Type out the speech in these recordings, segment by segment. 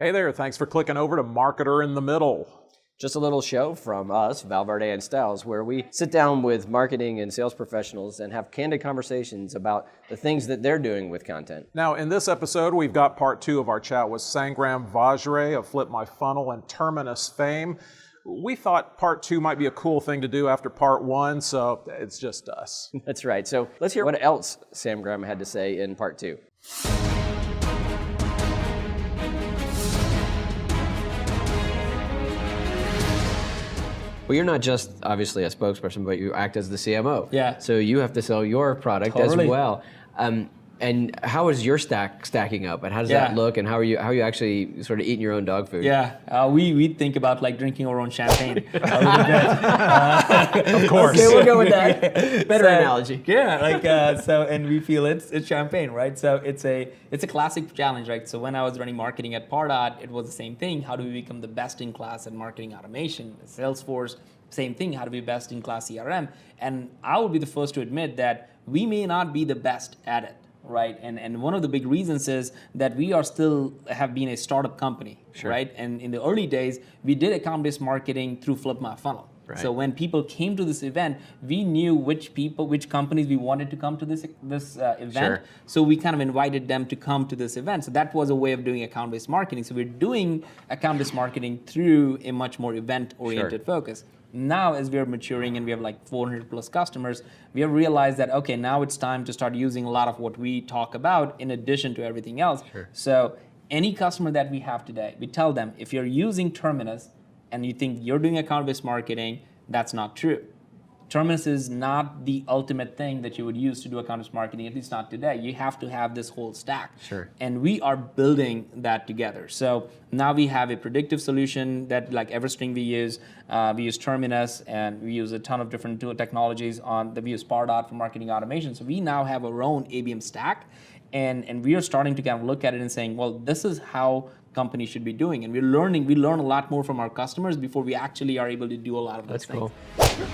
Hey there, thanks for clicking over to Marketer in the Middle. Just a little show from us, Vajre and Styles, where we sit down with marketing and sales professionals and have candid conversations about the things that they're doing with content. Now, in this episode, we've got part 2 of our chat with Sangram Vajre of Flip My Funnel and Terminus fame. We thought part 2 might be a cool thing to do after part 1, so it's just us. That's right. So let's hear what else Sangram had to say in part 2. Well, you're not just obviously a spokesperson, but you act as the CMO. Yeah. So you have to sell your product as well. And how is your stacking up, and how does that look, and how are you actually sort of eating your own dog food? Yeah, we think about like drinking our own champagne. Of course. Okay, we'll go with that. Better analogy. Yeah, and we feel it's champagne, right? So it's a classic challenge, right? So when I was running marketing at Pardot, it was the same thing. How do we become the best in class at marketing automation? Salesforce, same thing. How do we be best in class CRM? And I would be the first to admit that we may not be the best at it. Right, and one of the big reasons is that we are still have been a startup company, right? And in the early days, we did account-based marketing through Flip My Funnel. Right. So when people came to this event, we knew which companies we wanted to come to this event. So we kind of invited them to come to this event. So that was a way of doing account-based marketing. So we're doing account-based marketing through a much more event-oriented focus. Now, as we're maturing and we have like 400 plus customers, we have realized that, okay, now it's time to start using a lot of what we talk about in addition to everything else. So any customer that we have today, we tell them, if you're using Terminus and you think you're doing account-based marketing, that's not true. Terminus is not the ultimate thing that you would use to do account-based marketing, at least not today. You have to have this whole stack. And we are building that together. So now we have a predictive solution that like EverString we use Terminus, and we use a ton of different tool technologies we use Pardot for marketing automation. So we now have our own ABM stack, and we are starting to kind of look at it and saying, well, this is how companies should be doing. And we learn a lot more from our customers before we actually are able to do a lot of those things. That's cool.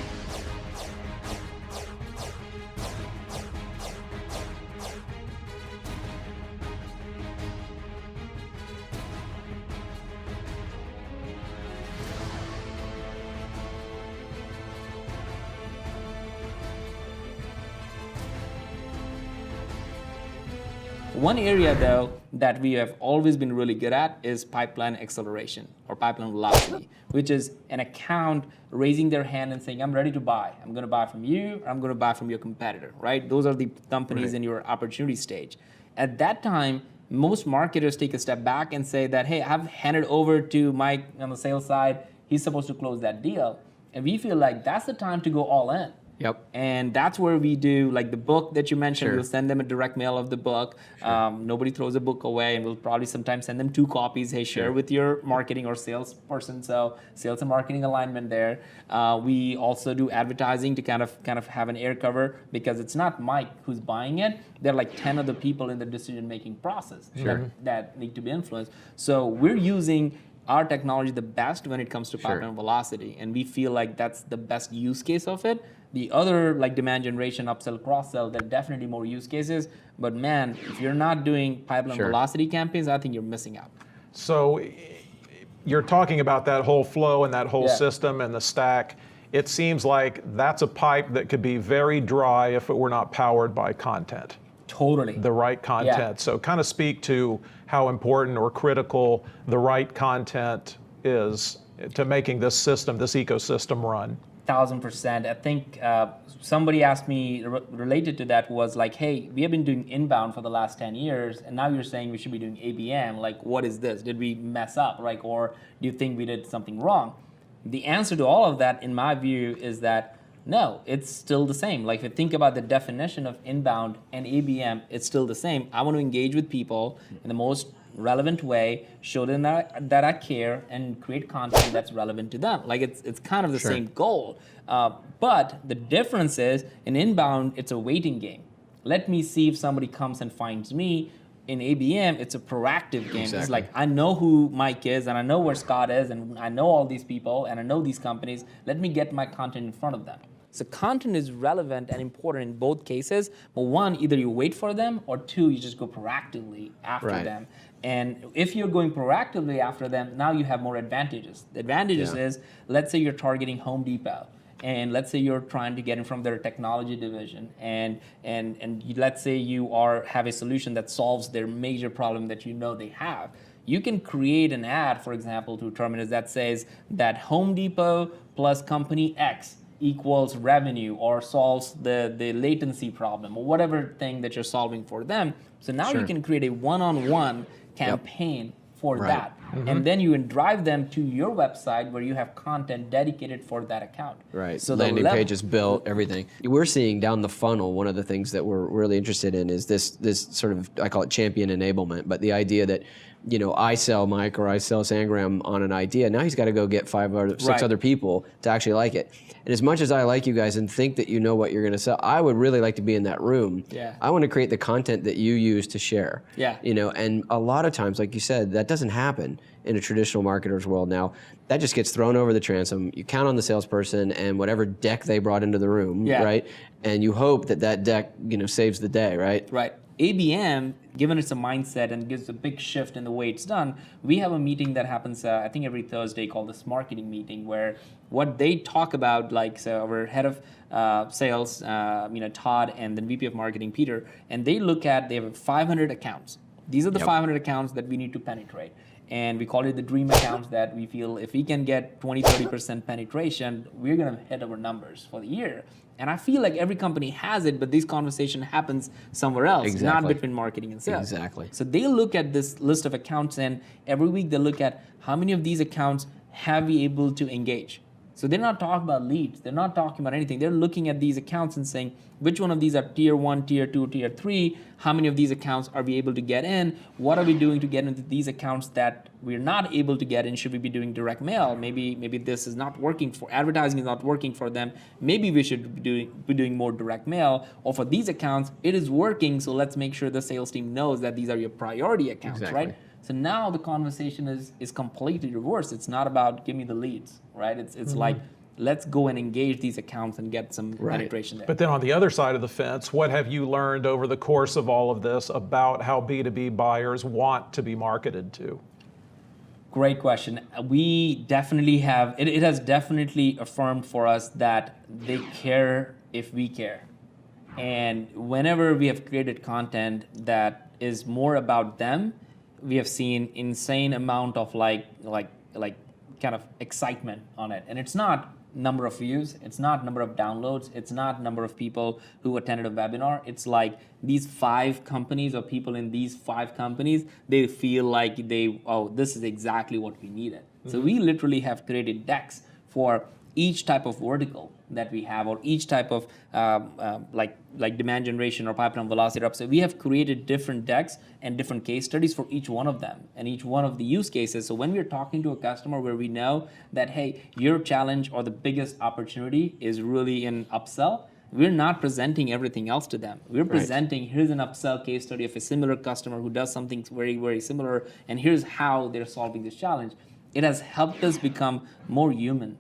One area, though, that we have always been really good at is pipeline acceleration or pipeline velocity, which is an account raising their hand and saying, I'm ready to buy. I'm going to buy from you, or I'm going to buy from your competitor, right? Those are the companies in your opportunity stage. At that time, most marketers take a step back and say that, hey, I've handed over to Mike on the sales side. He's supposed to close that deal. And we feel like that's the time to go all in. And that's where we do, like the book that you mentioned, we'll send them a direct mail of the book. Nobody throws a book away, and we'll probably sometimes send them 2 copies. Hey, share with your marketing or salesperson. So sales and marketing alignment there. We also do advertising to kind of have an air cover, because it's not Mike who's buying it. There are like 10 other people in the decision-making process that need to be influenced. So we're using our technology the best when it comes to pipeline velocity, and we feel like that's the best use case of it. The other, like demand generation, upsell, cross-sell, there are definitely more use cases. But man, if you're not doing pipeline velocity campaigns, I think you're missing out. So you're talking about that whole flow and that whole system and the stack. It seems like that's a pipe that could be very dry if it were not powered by content. Totally. The right content. So kind of speak to how important or critical the right content is to making this system, this ecosystem run. 1000%. I think somebody asked me related to that was like, hey, we have been doing inbound for the last 10 years, and now you're saying we should be doing ABM. Like, what is this? Did we mess up? Like, or do you think we did something wrong? The answer to all of that, in my view, is that no, it's still the same. Like, if you think about the definition of inbound and ABM, it's still the same. I want to engage with people in the most relevant way, show them that I care, and create content that's relevant to them. Like, it's kind of the same goal. But the difference is, in inbound, it's a waiting game. Let me see if somebody comes and finds me. In ABM, it's a proactive game. It's like, I know who Mike is, and I know where Scott is, and I know all these people, and I know these companies. Let me get my content in front of them. So content is relevant and important in both cases. But one, either you wait for them, or two, you just go proactively after them. And if you're going proactively after them, now you have more advantages. The advantages is, let's say you're targeting Home Depot, and let's say you're trying to get in from their technology division, and let's say you have a solution that solves their major problem that you know they have. You can create an ad, for example, to Terminus that says that Home Depot plus company X equals revenue, or solves the latency problem, or whatever thing that you're solving for them. So now you can create a one-on-one campaign for that. And then you drive them to your website where you have content dedicated for that account. Right. So landing pages built, everything. We're seeing down the funnel, one of the things that we're really interested in is this sort of, I call it champion enablement, but the idea that, I sell Mike or I sell Sangram on an idea. Now he's got to go get 5 or 6 other people to actually like it. And as much as I like you guys and think that you know what you're going to sell, I would really like to be in that room. Yeah. I want to create the content that you use to share. Yeah. And a lot of times, like you said, that doesn't happen in a traditional marketer's world now. That just gets thrown over the transom. You count on the salesperson and whatever deck they brought into the room, right? And you hope that deck, saves the day, right? Right. ABM, given it's a mindset and gives a big shift in the way it's done, we have a meeting that happens, I think every Thursday, called this marketing meeting, where what they talk about, like, so our head of sales, Todd, and then VP of marketing, Peter, and they have 500 accounts. These are the 500 accounts that we need to penetrate. And we call it the dream accounts that we feel if we can get 20-30% penetration, we're going to hit our numbers for the year. And I feel like every company has it, but this conversation happens somewhere else, not between marketing and sales. Exactly. So they look at this list of accounts, and every week they look at how many of these accounts have we able to engage. So they're not talking about leads. They're not talking about anything. They're looking at these accounts and saying, which one of these are tier 1, tier 2, tier 3? How many of these accounts are we able to get in? What are we doing to get into these accounts that we're not able to get in? Should we be doing direct mail? Maybe this is not working for advertising, is not working for them. Maybe we should be doing more direct mail. Or for these accounts, it is working, so let's make sure the sales team knows that these are your priority accounts, right? So now the conversation is completely reversed. It's not about give me the leads, right? It's like, let's go and engage these accounts and get some penetration there. But then on the other side of the fence, what have you learned over the course of all of this about how B2B buyers want to be marketed to? Great question. We definitely have, it has definitely affirmed for us that they care if we care. And whenever we have created content that is more about them, we have seen insane amount of like kind of excitement on it. And it's not number of views, it's not number of downloads, it's not number of people who attended a webinar. It's like these 5 companies or people in these 5 companies, they feel like this is exactly what we needed. So we literally have created decks for each type of vertical that we have, or each type of like demand generation or pipeline velocity up. So we have created different decks and different case studies for each one of them and each one of the use cases. So when we're talking to a customer where we know that, hey, your challenge or the biggest opportunity is really in upsell, we're not presenting everything else to them. We're presenting, here's an upsell case study of a similar customer who does something very, very similar, and here's how they're solving this challenge. It has helped us become more human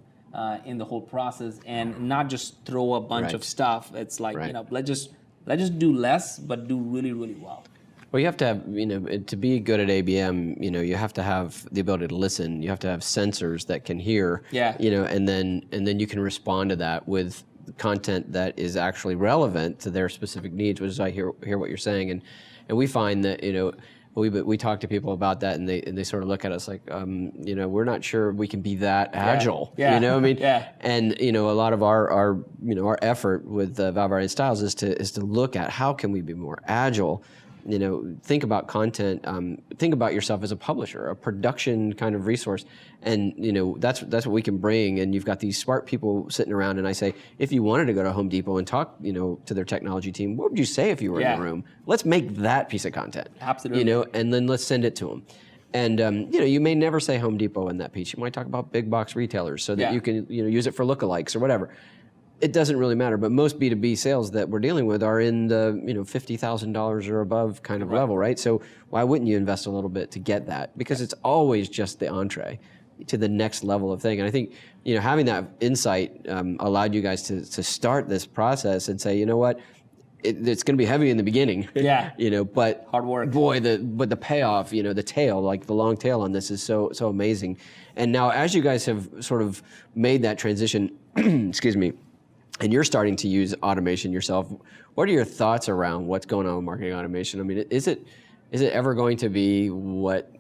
in the whole process, and not just throw a bunch of stuff. It's like, let's just do less, but do really, really well. Well, you have to have, to be good at ABM, you have to have the ability to listen. You have to have sensors that can hear, and then you can respond to that with content that is actually relevant to their specific needs, which is I hear what you're saying. And we find that, we talk to people about that, and they sort of look at us like, we're not sure we can be that agile. And a lot of our effort with Vajre and Styles is to look at how can we be more agile. Think about content. Think about yourself as a publisher, a production kind of resource, and that's what we can bring. And you've got these smart people sitting around. And I say, if you wanted to go to Home Depot and talk, to their technology team, what would you say if you were in the room? Let's make that piece of content. Absolutely. And then let's send it to them. And you may never say Home Depot in that piece. You might talk about big box retailers so that you can use it for lookalikes or whatever. It doesn't really matter, but most B2B sales that we're dealing with are in the $50,000 or above kind of level, right? So why wouldn't you invest a little bit to get that? Because it's always just the entree to the next level of thing. And I think having that insight allowed you guys to start this process and say, you know what, it's going to be heavy in the beginning. Yeah. But hard work. Boy, the payoff, the tail, like the long tail on this is so amazing. And now, as you guys have sort of made that transition, excuse me, and you're starting to use automation yourself, what are your thoughts around what's going on with marketing automation? I mean, is it ever going to be what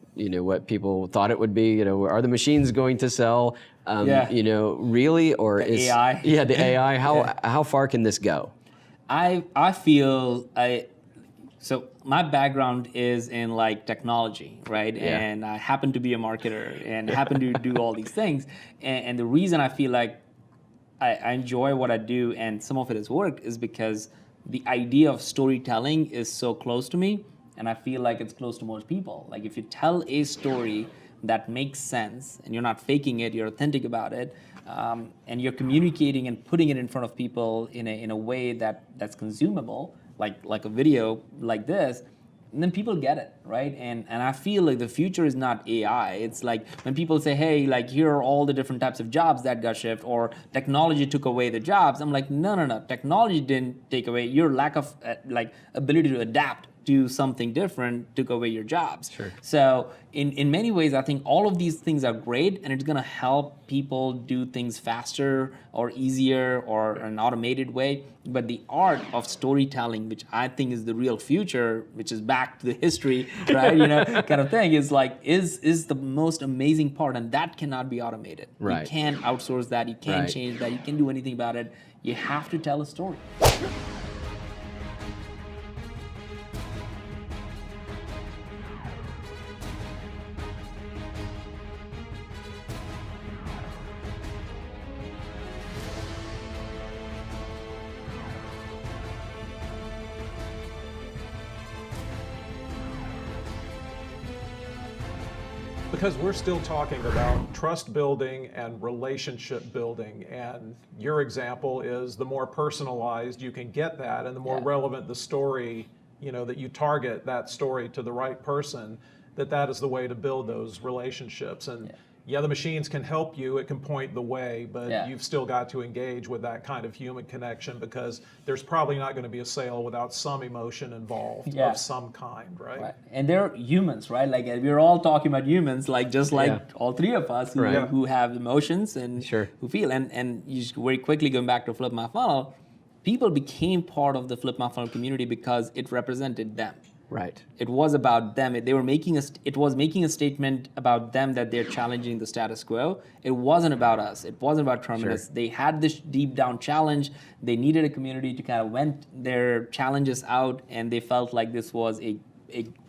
people thought it would be? Are the machines going to sell? Really, or the is AI? Yeah, the AI. How far can this go? I feel so my background is in like technology, right? Yeah. And I happen to be a marketer and happen to do all these things. And the reason I feel like I enjoy what I do and some of it is work is because the idea of storytelling is so close to me, and I feel like it's close to most people. Like if you tell a story that makes sense and you're not faking it, you're authentic about it, and you're communicating and putting it in front of people in a way that's consumable, like a video like this, and then people get it, right? And I feel like the future is not AI. It's like when people say, hey, like here are all the different types of jobs that got shifted, or technology took away the jobs. I'm like, no. Technology didn't take away your lack of ability to adapt to something different took away your jobs. Sure. So in many ways, I think all of these things are great, and it's going to help people do things faster or easier or in an automated way. But the art of storytelling, which I think is the real future, which is back to the history, right? Kind of thing, is the most amazing part, and that cannot be automated. Right. You can't outsource that. You can't Right. change that. You can't do anything about it. You have to tell a story. Because we're still talking about trust building and relationship building, and your example is the more personalized you can get that, and the more relevant the story, that you target that story to the right person, that is the way to build those relationships. And the machines can help you, it can point the way, but you've still got to engage with that kind of human connection, because there's probably not going to be a sale without some emotion involved of some kind, right? And they're humans, right? Like we're all talking about humans, like just like all three of us who have emotions and who feel. And you just very quickly going back to Flip My Funnel, people became part of the Flip My Funnel community because it represented them. Right. It was about them. They were making it was making a statement about them that they're challenging the status quo. It wasn't about us. It wasn't about Terminus. Sure. They had this deep down challenge. They needed a community to kind of vent their challenges out, and they felt like this was a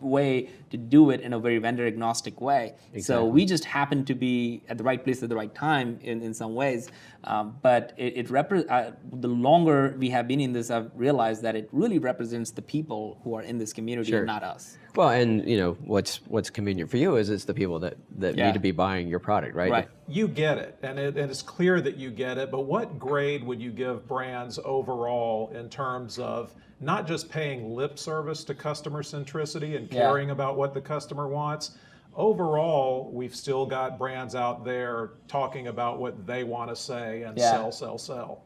way to do it in a very vendor agnostic way. Exactly. So we just happened to be at the right place at the right time in some ways. But the longer we have been in this, I've realized that it really represents the people who are in this community and not us. Well, and what's convenient for you is it's the people that need to be buying your product, right? Right. You get it, and it's clear that you get it, but what grade would you give brands overall in terms of not just paying lip service to customer centricity and caring about what the customer wants? Overall, we've still got brands out there talking about what they want to say and sell.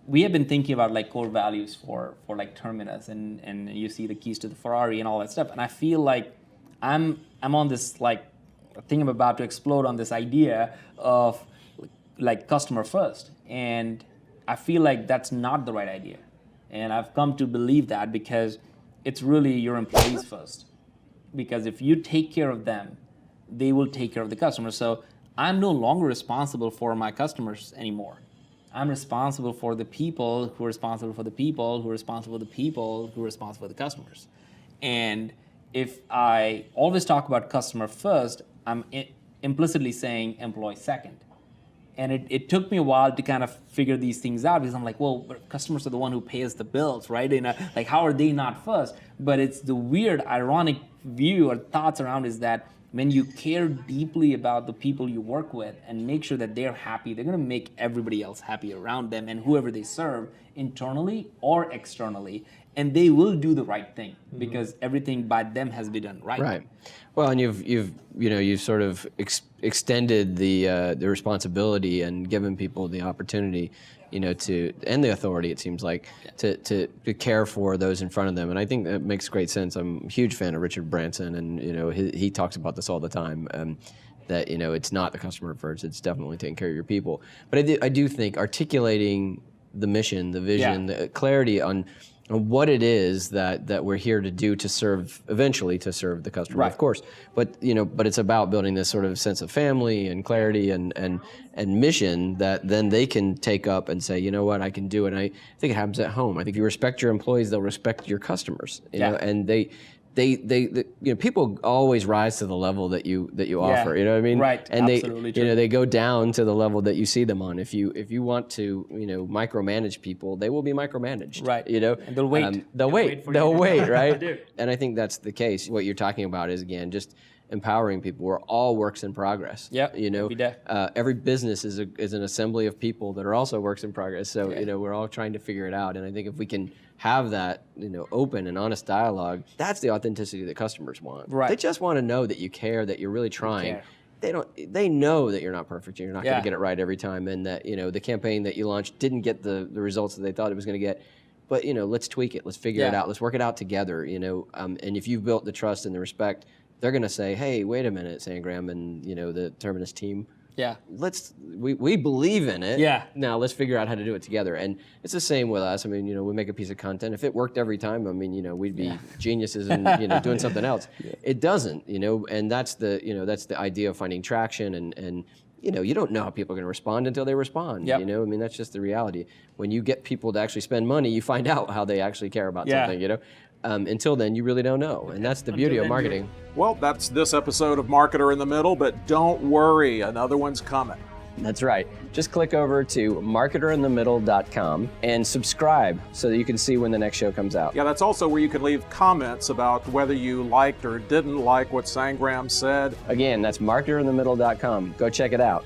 We have been thinking about like core values for like Terminus, and you see the keys to the Ferrari and all that stuff. And I feel like I'm on this like thing I'm about to explode on this idea of like customer first, and I feel like that's not the right idea. And I've come to believe that because it's really your employees first. Because if you take care of them, they will take care of the customer. So I'm no longer responsible for my customers anymore. I'm responsible for the people who are responsible for the people who are responsible for the people who are responsible for the customers. And if I always talk about customer first, I'm implicitly saying employee second. And it took me a while to kind of figure these things out, because I'm like, well, but customers are the one who pays the bills, right? And like, how are they not first? But it's the weird, ironic view or thoughts around is that when you care deeply about the people you work with and make sure that they're happy, they're going to make everybody else happy around them and whoever they serve internally or externally. and they will do the right thing because everything by them has been done right. Right. Well, and you've sort of extended the responsibility and given people the opportunity, to, and the authority, it seems like, to care for those in front of them. And I think that makes great sense. I'm a huge fan of Richard Branson, and he talks about this all the time. That it's not the customer first; it's definitely taking care of your people. But I do think articulating the mission, the vision, the clarity on what it is that we're here to do eventually to serve the customer, of course. But but it's about building this sort of sense of family and clarity and mission that then they can take up and say, you know what, I can do it. And I think it happens at home. I think if you respect your employees, they'll respect your customers. And they people always rise to the level that you offer. You know what I mean? Right. And absolutely true. they go down to the level that you see them on. If you want to micromanage people, they will be micromanaged. Right. And they'll wait. They'll wait. Right. do. And I think that's the case. What you're talking about is, again, just empowering people. We're all works in progress. Yep. Every day. Every business is an assembly of people that are also works in progress. So we're all trying to figure it out. And I think if we can have that open and honest dialogue, that's the authenticity that customers want. Right. They just want to know that you care, that you're really trying. They know that you're not perfect, you're not going to get it right every time, and that the campaign that you launched didn't get the results that they thought it was going to get. But let's tweak it, let's figure it out, let's work it out together. And if you've built the trust and the respect, they're going to say, hey, wait a minute, Sangram and the Terminus team. Yeah. We believe in it. Yeah. Now let's figure out how to do it together. And it's the same with us. I mean, we make a piece of content. If it worked every time, I mean, we'd be geniuses and doing something else. It doesn't, and that's the idea of finding traction and you don't know how people are going to respond until they respond. Yep. I mean, that's just the reality. When you get people to actually spend money, you find out how they actually care about something. Until then, you really don't know. And that's the beauty of marketing. Well, that's this episode of Marketer in the Middle, but don't worry, another one's coming. That's right. Just click over to marketerinthemiddle.com and subscribe so that you can see when the next show comes out. Yeah, that's also where you can leave comments about whether you liked or didn't like what Sangram said. Again, that's marketerinthemiddle.com. Go check it out.